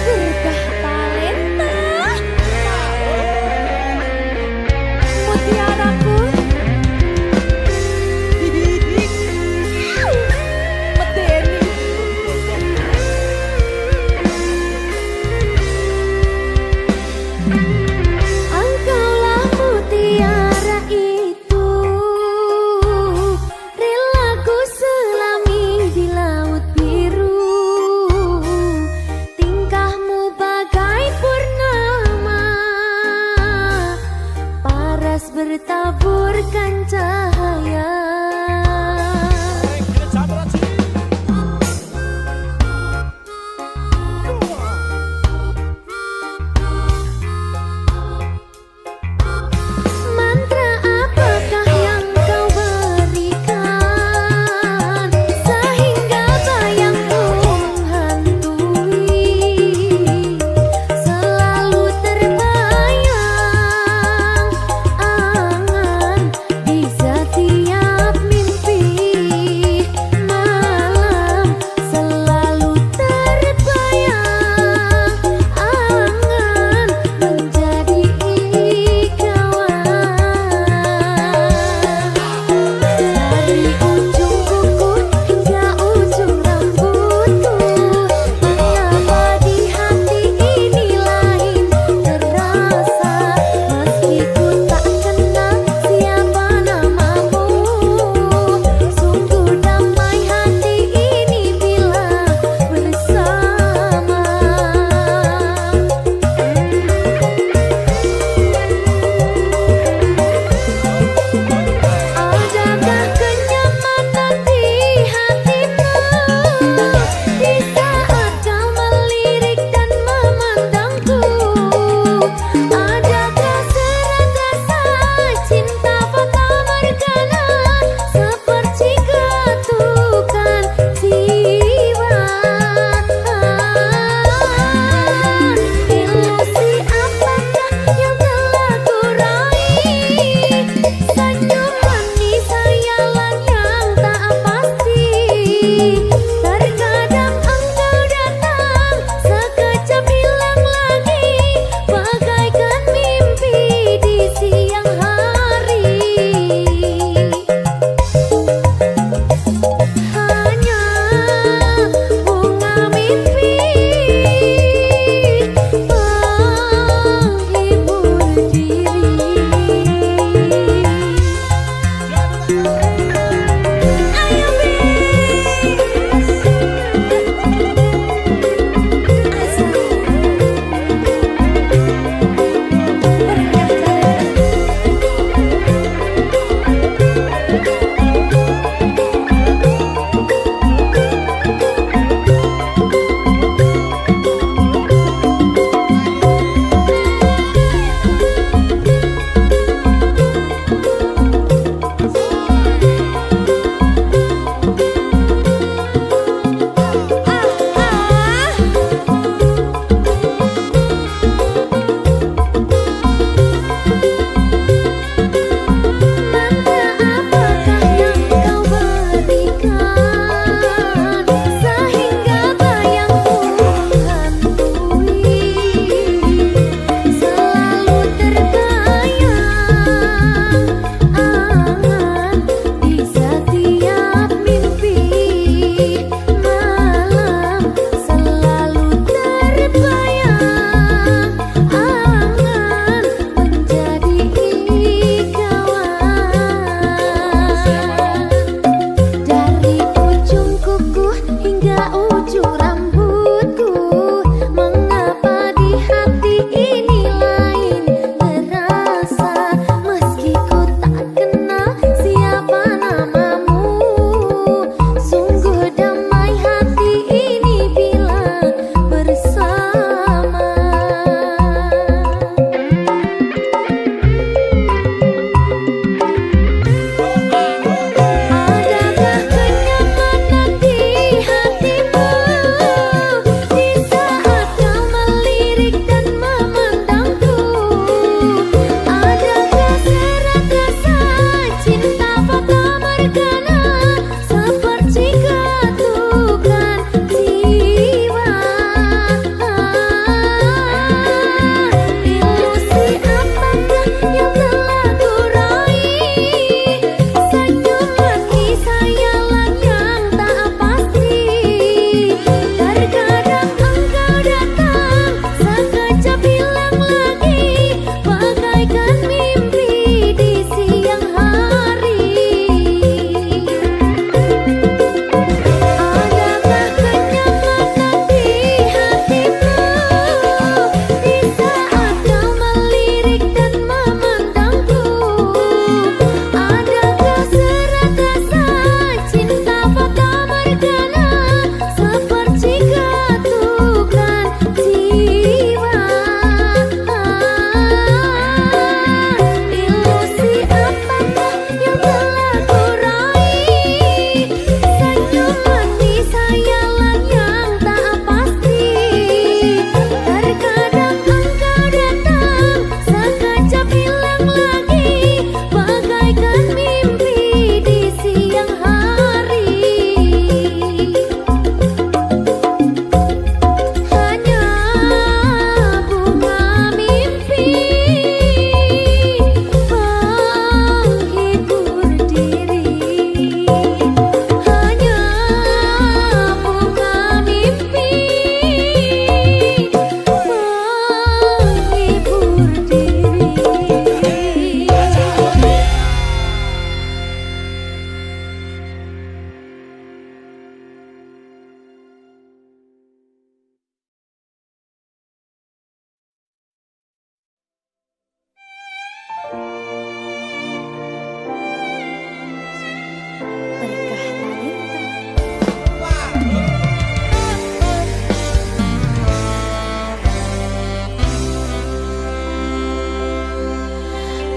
Berkah talenta mutiaraku medeni. Engkaulah mutiara itu, relaku selami di laut biru. Tingkahmu bagai purnama, paras bertaburkan cahaya. Mantra apakah yang kau berikan sehingga bayangmu menghantui, selalu terbayang angan di setiap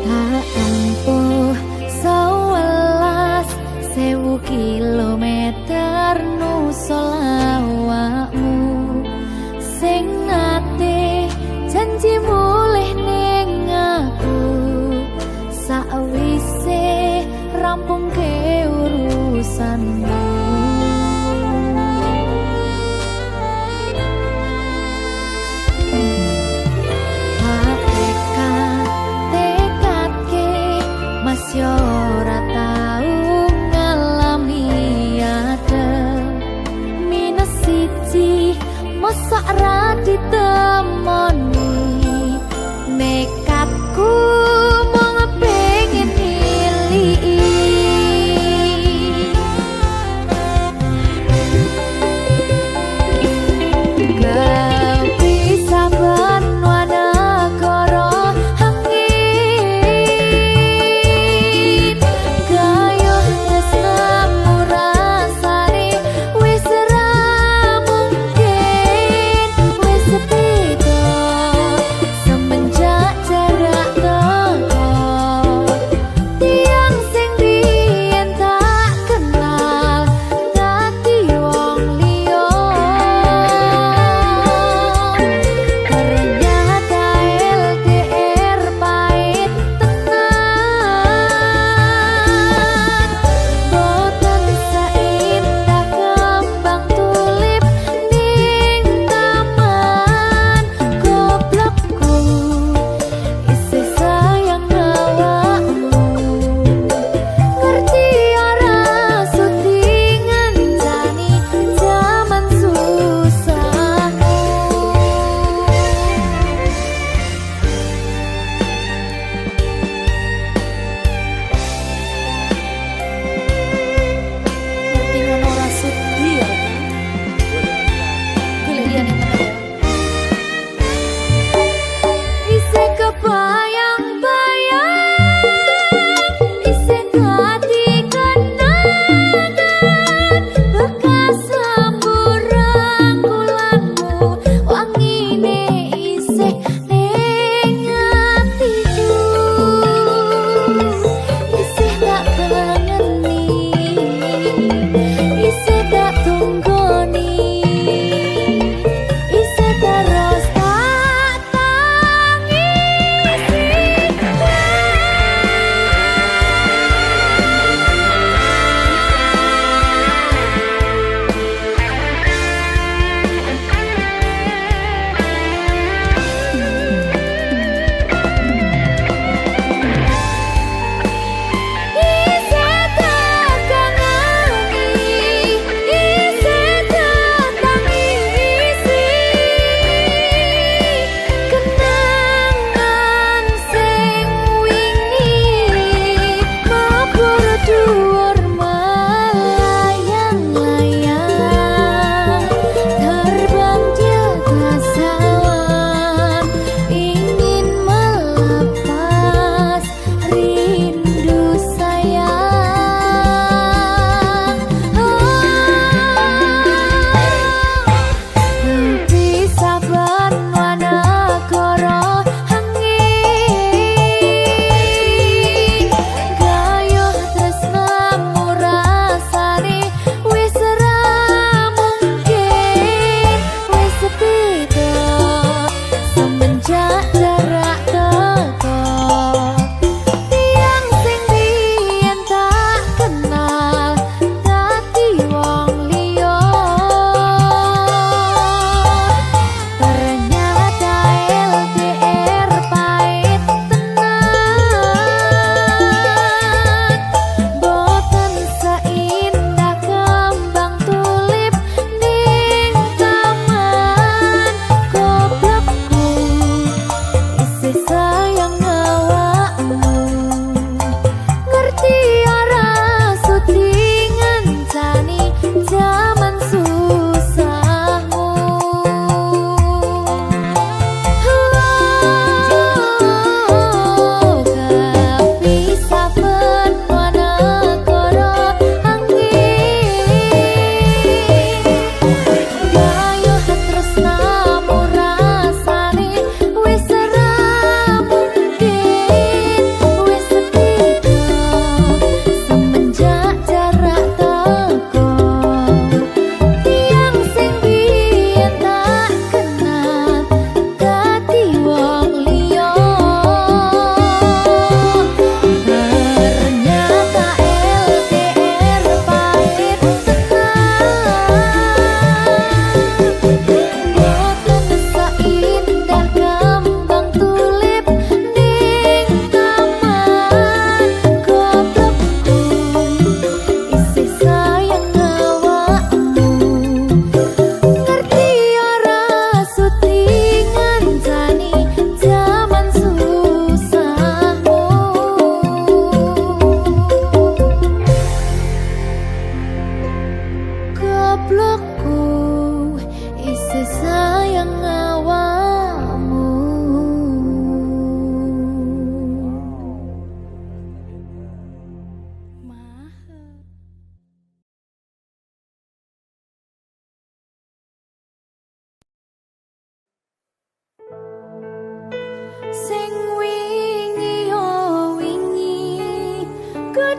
Tak empuh 11.000 kilometer nusul awakmu sing ate janji mulih ning aku sakwise rampung ke urusanmu.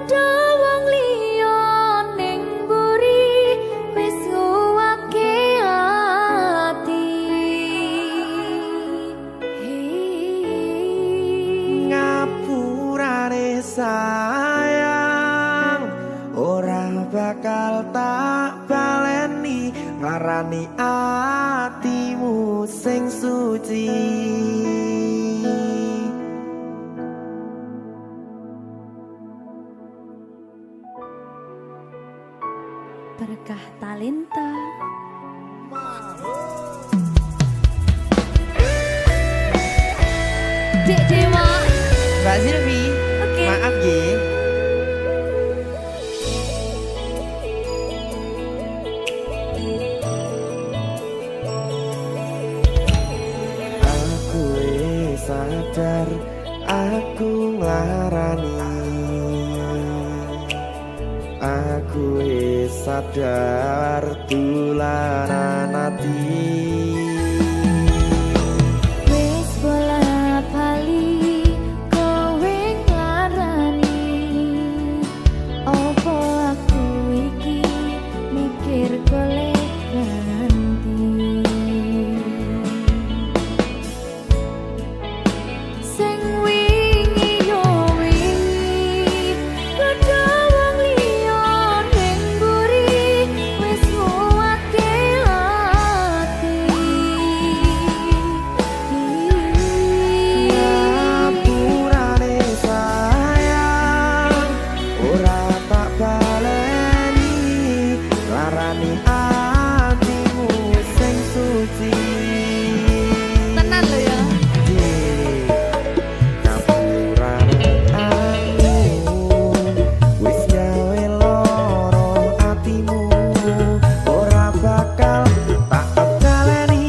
Padha wong liya ning mburi wis nguwake ati. Ngapurane sayang ora bakal tak baleni ngarani atimu sing suci. Berkah talenta. Dek Dewa. Mbak Silvi, Oke. maaf ye. Aku sadar aku nglarani. Aku sadar tulanan ati. Wis bola bali kowe nglarani. Opo aku iki mikir golek ganti. Sing wingi yo wingi padha wong liya ning mburi wis nguwake ati. Ngapurane sayang ora tak baleni larani atimu sing suci. Tenan lho ya. Ngapurane aku wis gawe loro atimu ora bakal tak baleni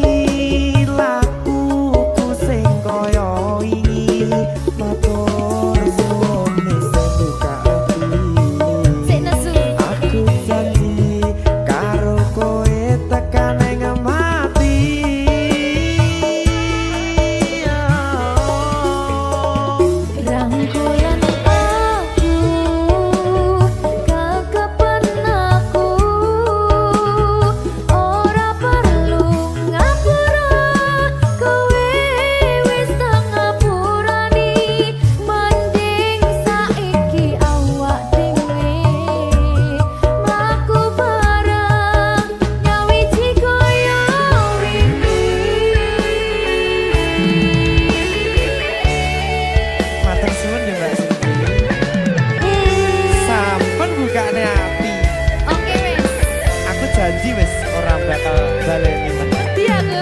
lakuku sing kaya wingi matur suwun sing buka ati. Sik nesu. Aku janji karo kowe tekan ing mati. Rangkulan aku kekapan aku ora perlu ngapura kowe wis tak ngapurani mending saiki awak dhewe mlaku bareng nyawiji koyo Matur suwun ya Mbak Silvi. Sampun bukane ati. Oke wis. Aku janji wis ora bakal baleni meneh. Iya aku.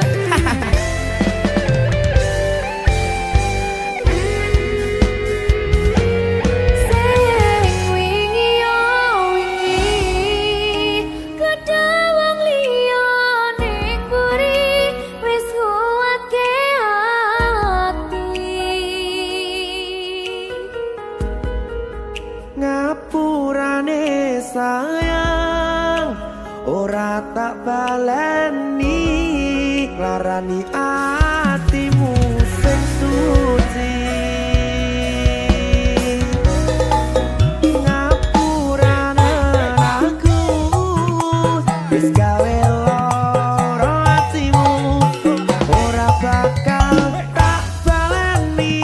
Sing wingi yo wingi kadha wong liya ning mburi wis nguwake ati. Ngapurane sayang ora tak baleni larani atimu sing suci. Ngapurane aku wis gawe loro atimu ora bakal tak baleni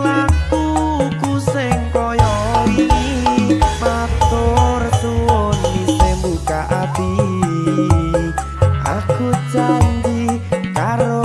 lakuku sing kaya wingi matur suwun sing buka ati. Aku janji karo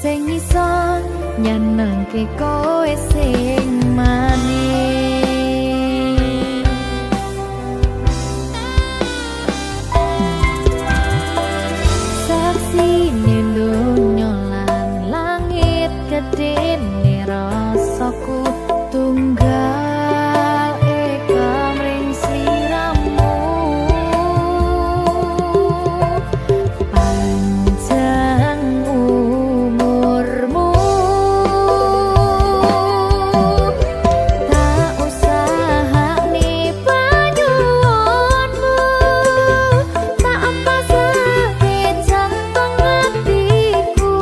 sing iso nyenengke kowe sing manis. Saksine donya lan langit gedene rasaku tunggal eka mring sliramu. Panjang umurmu, tak usahane panyuwunmu, tak apa sake jantung hatiku,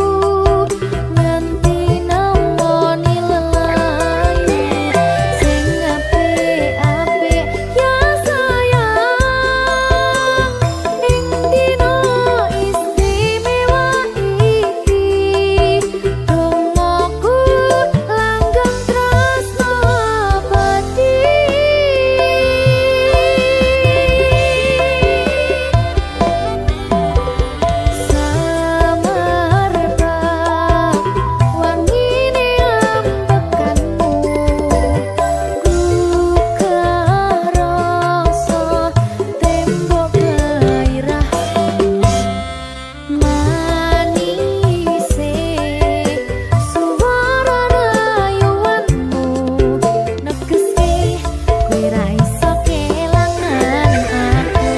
nganti nemoni lelayu sing apik-apik ya sayang. Ing dina istimewa iki dongaku langgeng tresno abadi. Samarba wangine ambekanmu, gugah rasa tembok gairahmu, manise suara rayuanmu, negeske kowe ra iso kelangan aku.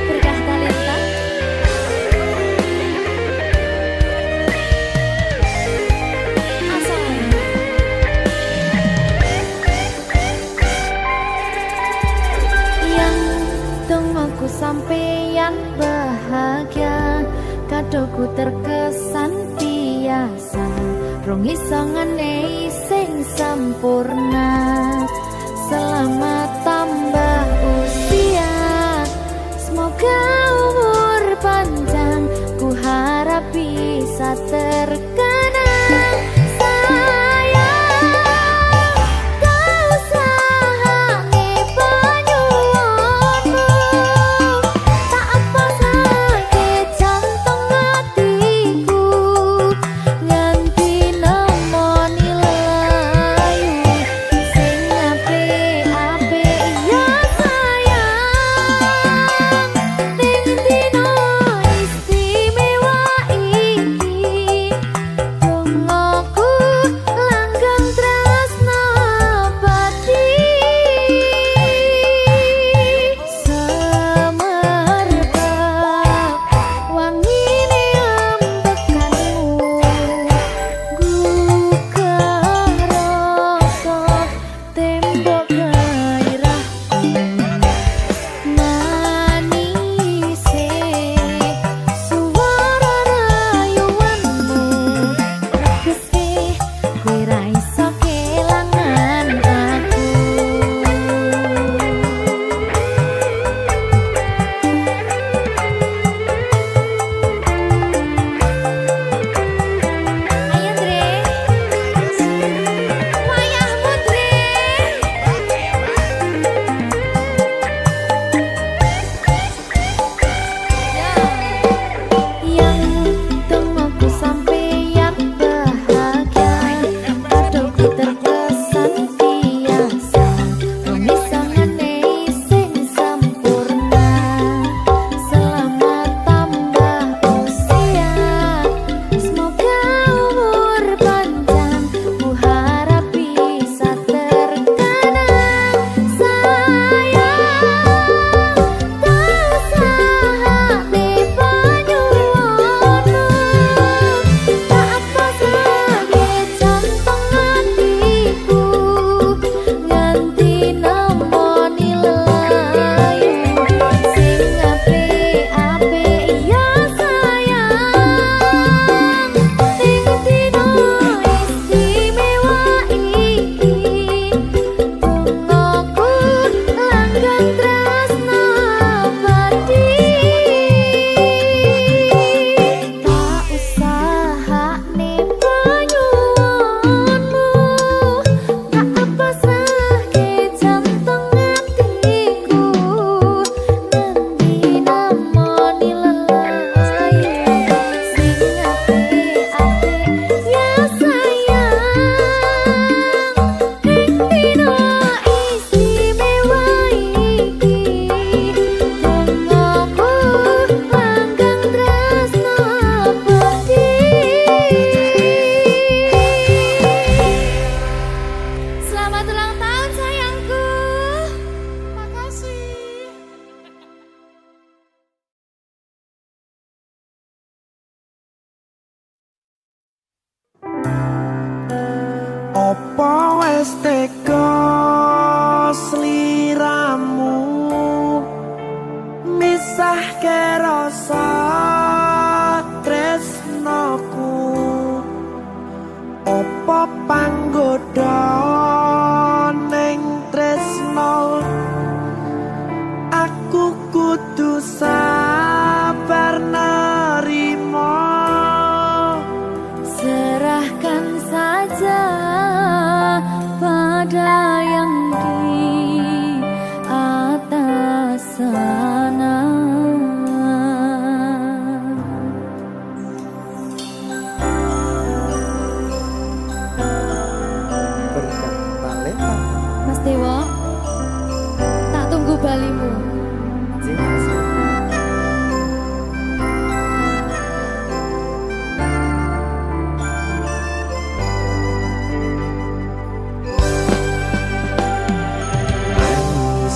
Berkah talenta asal yang tungguku sampeyan bahagia, kadoku terkesan biasa, rong iso ngenehi sing sempurna. Selamat tambah usia, semoga umur panjang, ku harap bisa terkenang. Sayang, tak usahane panyuwunmu, tak apa sake jantung hatiku, nganti nemoni lelayu sing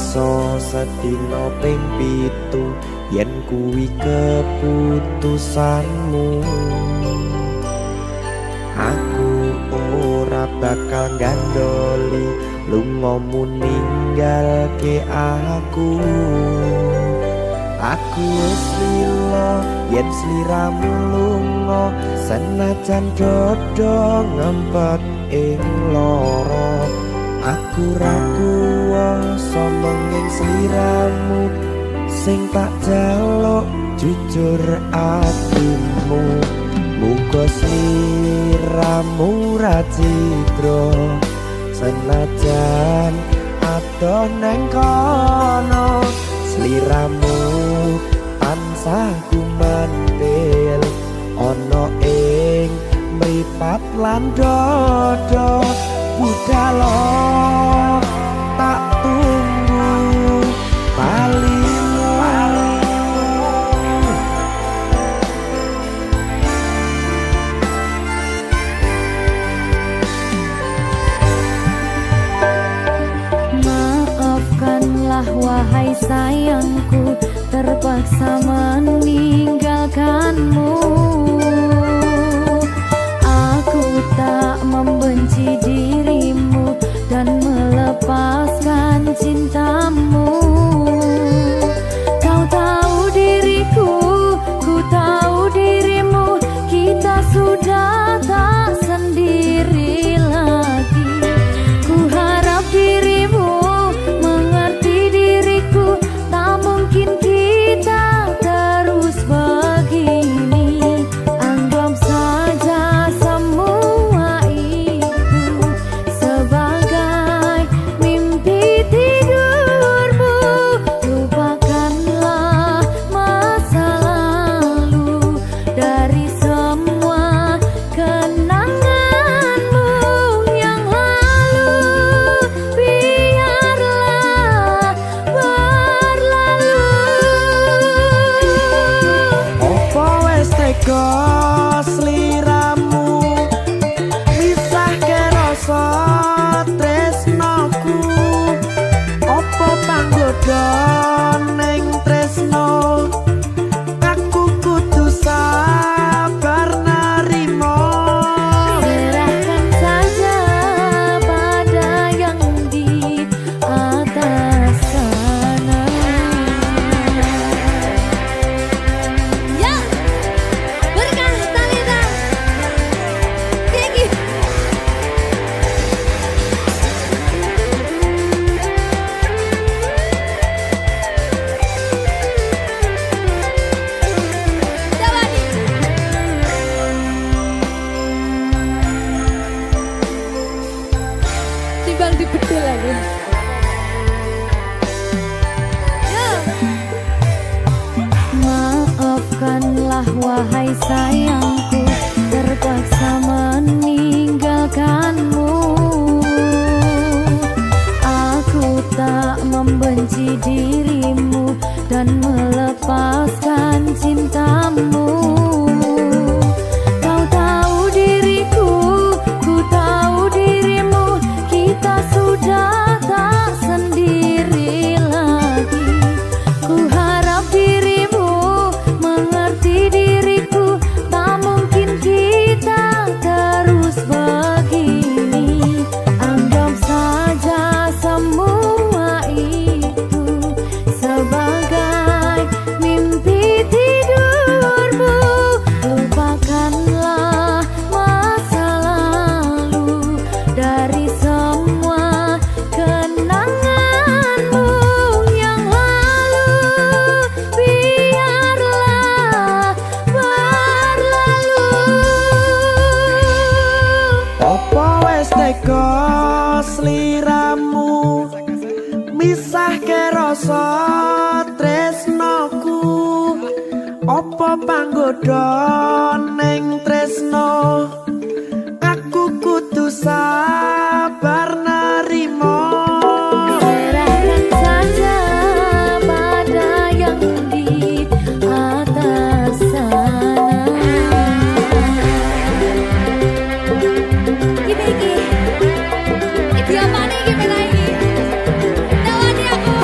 iso sedina ping 7 yen kuwi keputusanmu. Aku ora bakal gandoli lungamu ninggalke aku. Aku wis lila yen sliramu lunga, senajan dodo ngempet ing loro. Aku ra kuwasa menging sliramu, sing tak jaluk jujur atimu. Muga sliramu ra cidra, senajan adoh neng kono. Sliramu tansah kumandel ana ing mripat lan dodo. Budhalo tak tunggu balimu. Maafkanlah wahai sayangku, terpaksa meninggalkanmu. Aku tak membenci dirimu dan melepaskan cintamu. Kau tahu diriku, ku tahu dirimu, kita sudah tak sendiri lagi. Ku harap dirimu mengerti diriku, tak mungkin kita terus begini. Anggap saja semua itu sebagai mimpi tidurmu. Lupakanlah masa lalu, dari semua kenanganmu yang lalu biarlah berlalu. Opo wis tega sliramu misahke rasa tresnoku? Opo panggoda ning tresno? Aku kudu sabar narimo. Serahkan saja pada yang di atas sana. Ya, berkah Talita. Tinggi. Coba nih. Timbang dibedul lagi. Maafkanlah wahai sayangku, terpaksa meninggalkanmu. Aku tak membenci dirimu dan melepaskan cintamu. Kau tahu diriku, ku tahu dirimu, kita sudah tak sendiri lagi. Ku harap dirimu mengerti diriku, tak mungkin kita terus begini. Anggap saja semua itu sebagai mimpi tidurmu. Lupakanlah masa lalu, dari semua kenanganmu yang lalu biarlah berlalu. Opo wis tega sliramu misahke rasa tresnoku? Opo panggoda ning tresno? Aku kudu sabar narimo. Serahkan saja pada yang di atas sana. Iki apa nih, gimana ini? Tawani aku.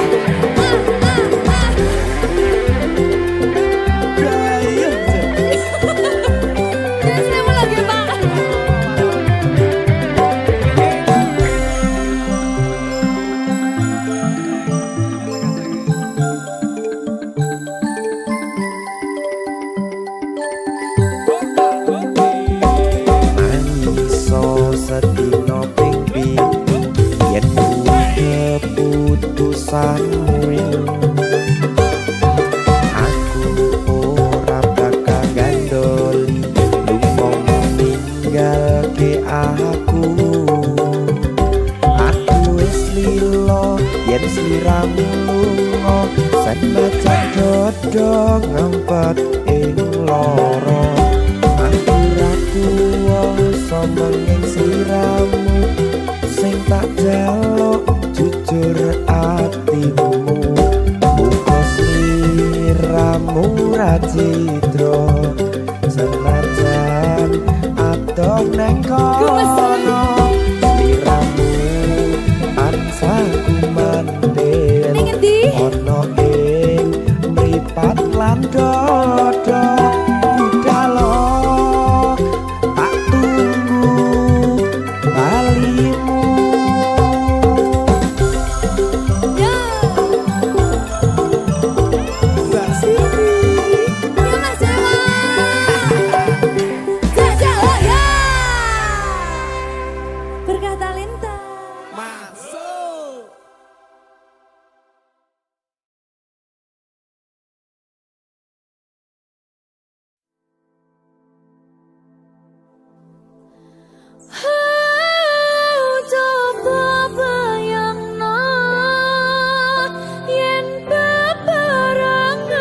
keputusanmu. Aku ora bakal gandoli lunga ninggalke aku. Aku wis lilo yen sliramu lunga senajan dodo ngempet ing loro. Aku ra kuwasa menging sliramu sing tak jaluk jujur atimu. Muga sliramu ra cidra senajan adoh neng kono. Sliramu tansah kumandel Ning endi? ana ing mripat lan dodo. Budalo tak tunggu balimu. Ya. Mbak Siti Ya Mas Dewa. Jajah oh ya. Berkah talenta. masuk. Coba bayangno yen bebarengan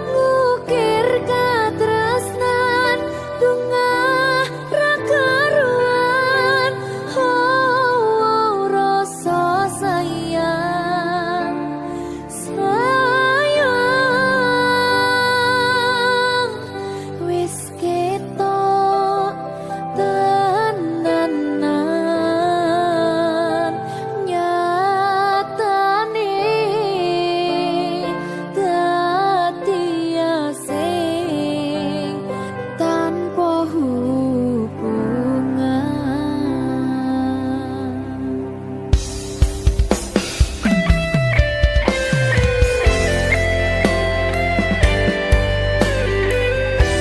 ngukir katresnan dungah ra karuan. Oh, rasa sayang wis ketok tenanan nyatane dadi asing tanpa hubungan.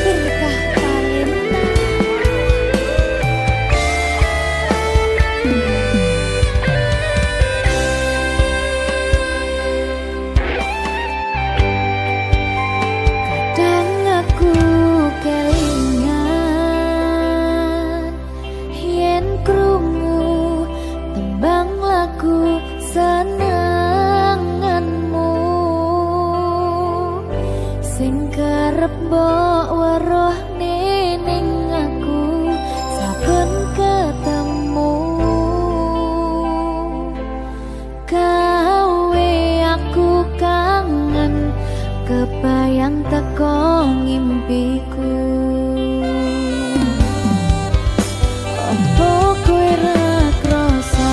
Berkah talenta. Kadang aku kelingan yen krungu tembang lagu senenganmu sing kerep mbok weruh ning aku saben ketemu. Gawe aku kangen kebayang teko ngimpiku. Apa kowe ra krasa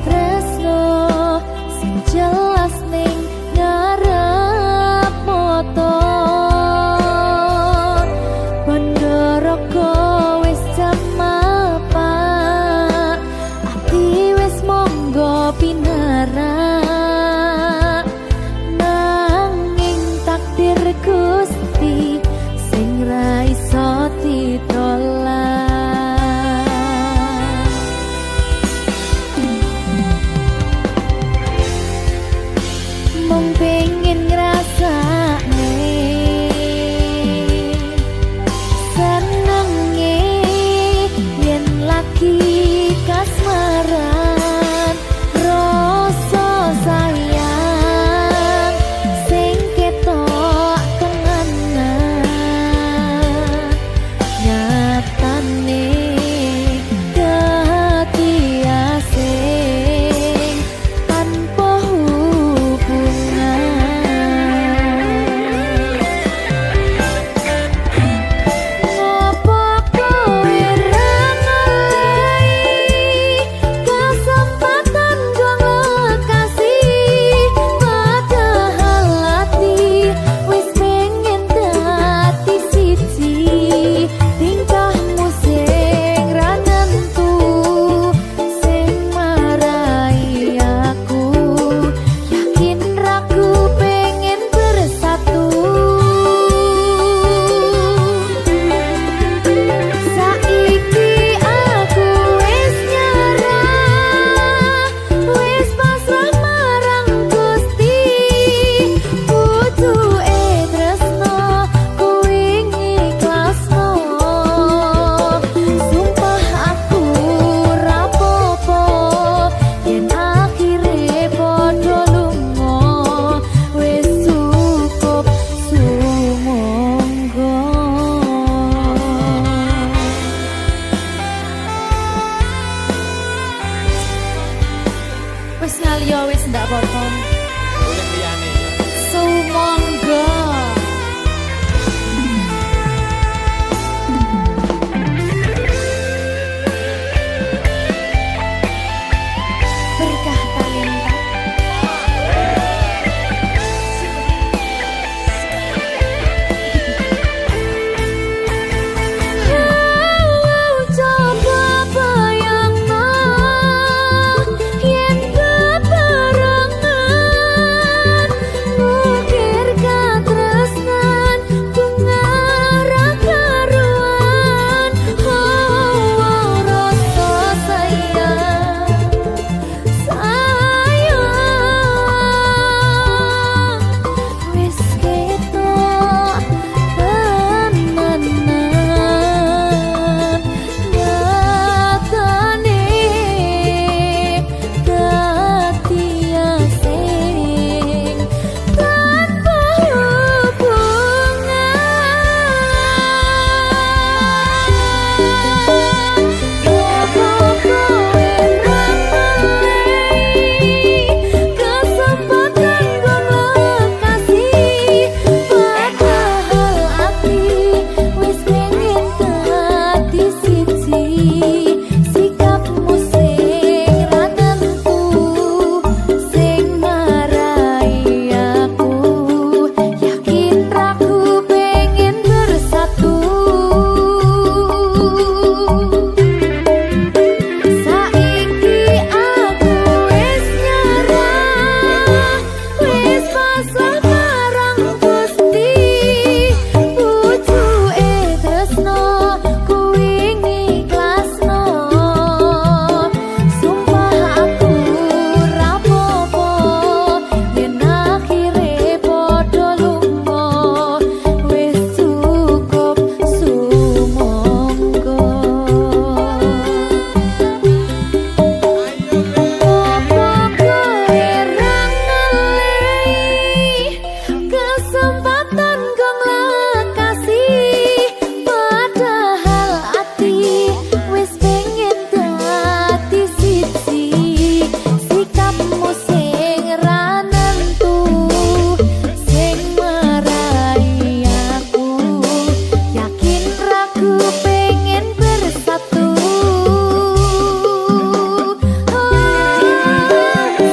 tresno sing jelas ning ngarep mata. Bandara wis jam mapak, ati wis monggo pinarak. Nanging takdir Gusti sing ra iso ditolak. Mung pengen ngrasakne senenge yen lagi kasmaran. Rasa sayang sing ketok tenganan nyatane dadi asing tanpa hubungan. Ngopo kowe ra ngelih Wis ngaliyo wis ndak apa-apa. Boleh liyane ya. Sumangga. Berkah talenta. Coba bayangno yen bebarengan ngukir katresnan bunga ra karuan rasa sayang wis ketok tenanan nyatane dadi asing tanpa hubungan kesempatan gue kasih padahal ati wis pengen dadi siji sikapmu sing ra tentu sing marai aku yakin raku pengen bersatu saiki aku wis nyerah wis pasrah marang Gusti pucuke tresno kuwi ngiklasno sumpah aku ra apa-apa yen akhire padha lunga wis cukup sumangga. Kesempatan kong kasih padahal ati wis pengen dadi siji sikapmu sing ra nentu sing marai aku yakin raku pengen bersatu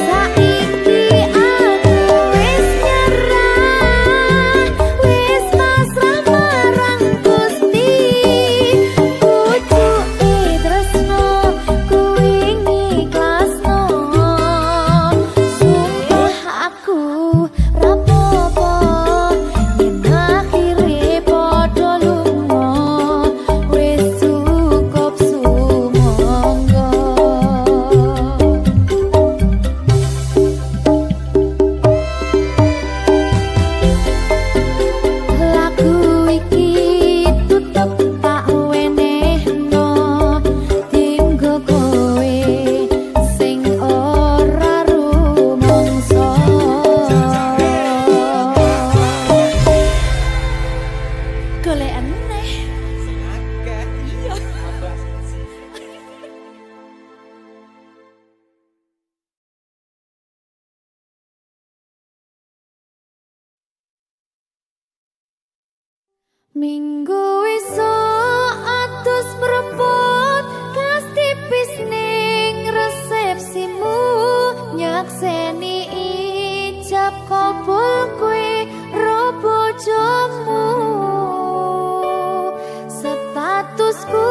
saiki aku wis nyerah wis pasrah marang Gusti pucuke tresno kuwi ngiklasno sumpah aku ra apa-apa yen akhire padha lunga wis cukup sumangga. Lagu iki tutup tak wenehno dinggo kowe sing ora rumangsa golek aneh iya Minggu esuk atus mrepot kas tipis ning resepsimu nyakseni ijab kabul kowe ro bojomu statusku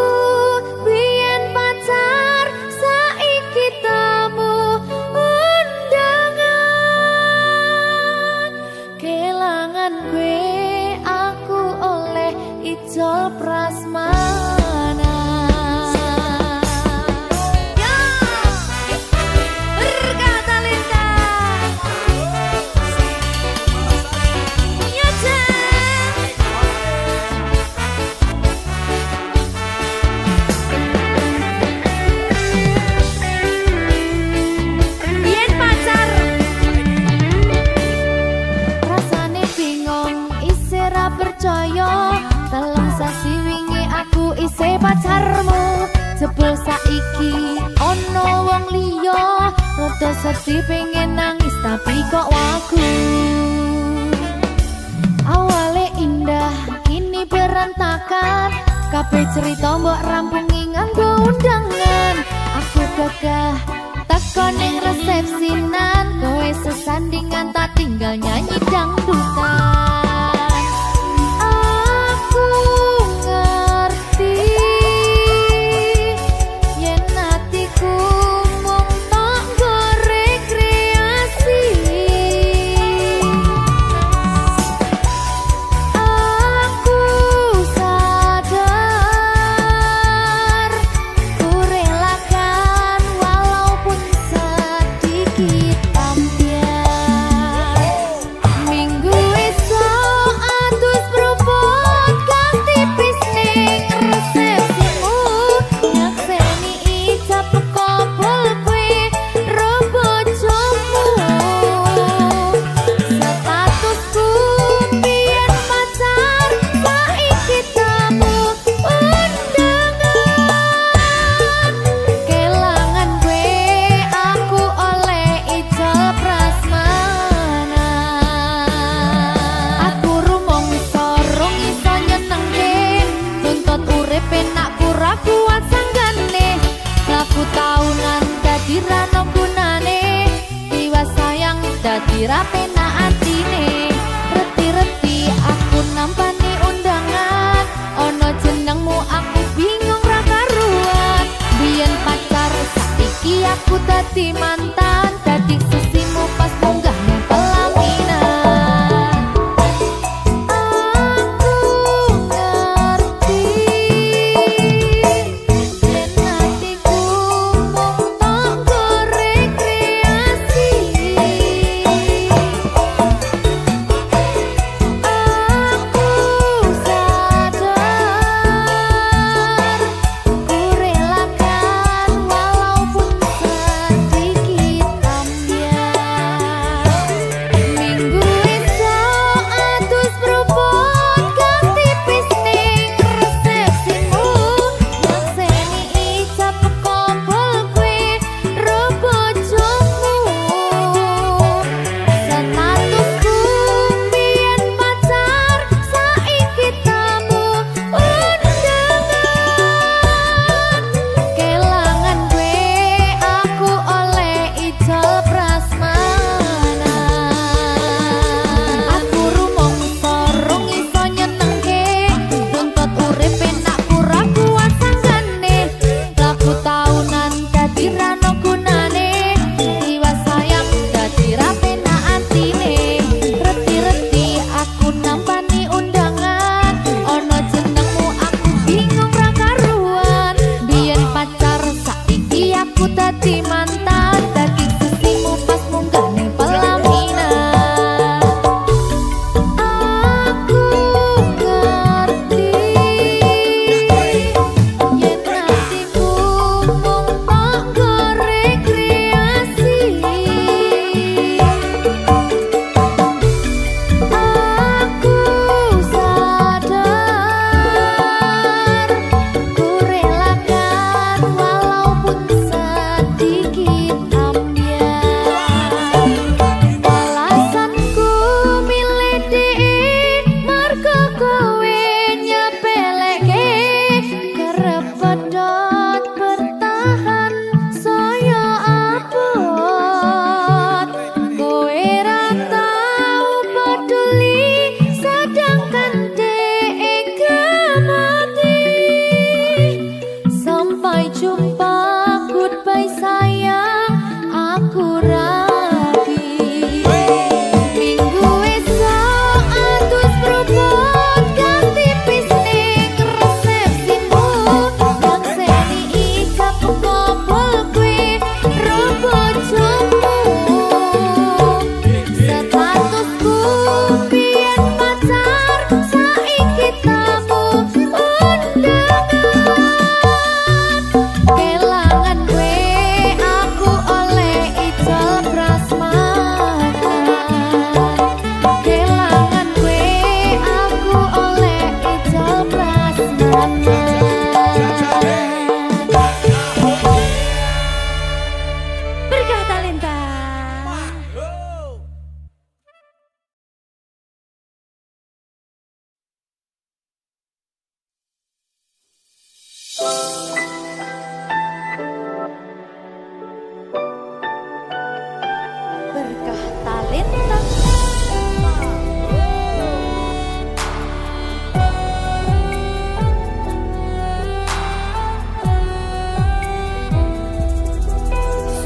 biyen pacar saiki tamu undangan kelangan kowe aku oleh ijol pra sedih pengen nangis tapi kok wagu. Awalnya indah kini berantakan, kabeh cerita mbok rampungi nganggo undangan. Aku gagah teko ning resepsinan, kowe sesandingan tak tinggal nyanyi dangdutan. Aku ngerti yen hatiku mung tok nggo rekreasi. Aku sadar ku relakan walaupun sedikit ambiar. Minggu esok atus propot kang tipis ning resepsimu, nyakseni ijab kabul kowe ro bojomu. Statusku biyen pacar, saiki tamu undangan. Kelangan kowe aku oleh ijab prasmanan. Aku rumangsa rung iso nyenengke, nuntut urip penakku ra kuat sanggane. Laku taunan dadi ra ono gunane, tiwas sayang dadi ra penak atine. Reti-reti aku nampani undangan, ono jenengmu aku bingung ra karuan. Biyen pacar saiki aku dadi mantan, dadi sesimu pas munggah ning pelaminan. Aku ngerti yen hatiku mung tok nggo rekreasi. Aku sadar ku relakan walaupun sedikit ambiar.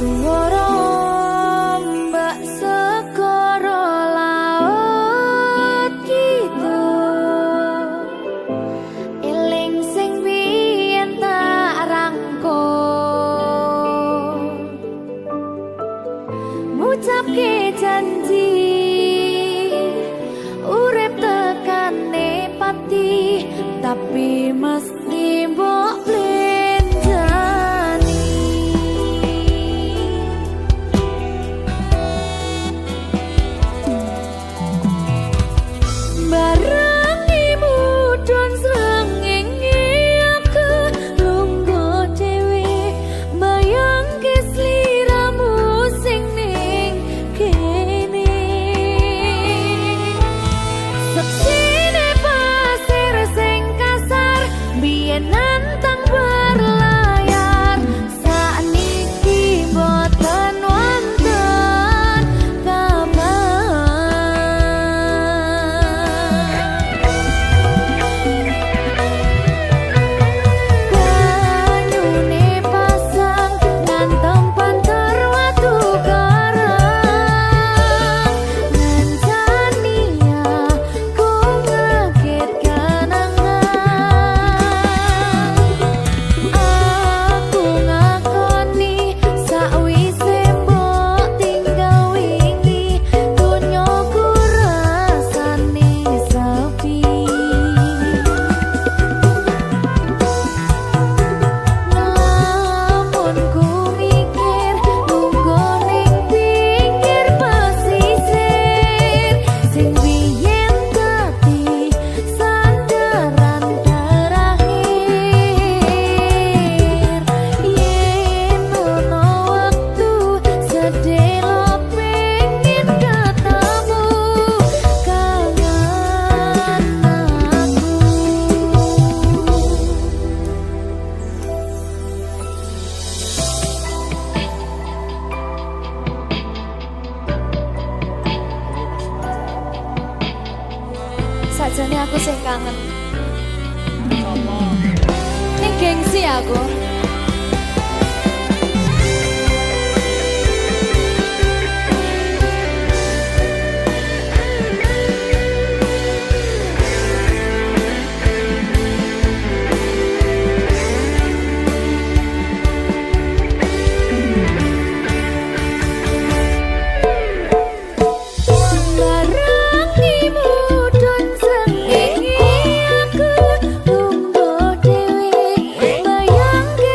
Suara mbak segara laut gitu eling sing biyen tak rangkul ngucapke janji urip tekane pati tapi mesti mbok blenjani barangi mudhun srengenge aku lungguh dhewe bayangke sliramu sing ning kene seksine pasir sing kasar biyen nantang berlayar sakniki boten wonten kabar banyune pasang ngantem pantar watu karang ngancani aku ngakit kenangan aku ngakoni sakwise mbok tinggal wingi dunyaku rasane sepi namun ku mikir lungguh ning pinggir pesisir sing biyen dadi sandaran terakhir yen ono wektu sedelo pengen ketemu kangen aku. Sajane aku sing kangen. Ning gengsi aku. Barangi mudhun srengenge aku lungguh dhewe bayangke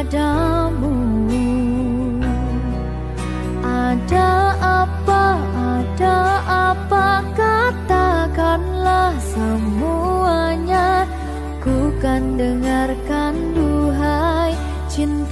padamu. Ada apa, katakanlah semuanya. Ku kan dengarkan duhai cinta.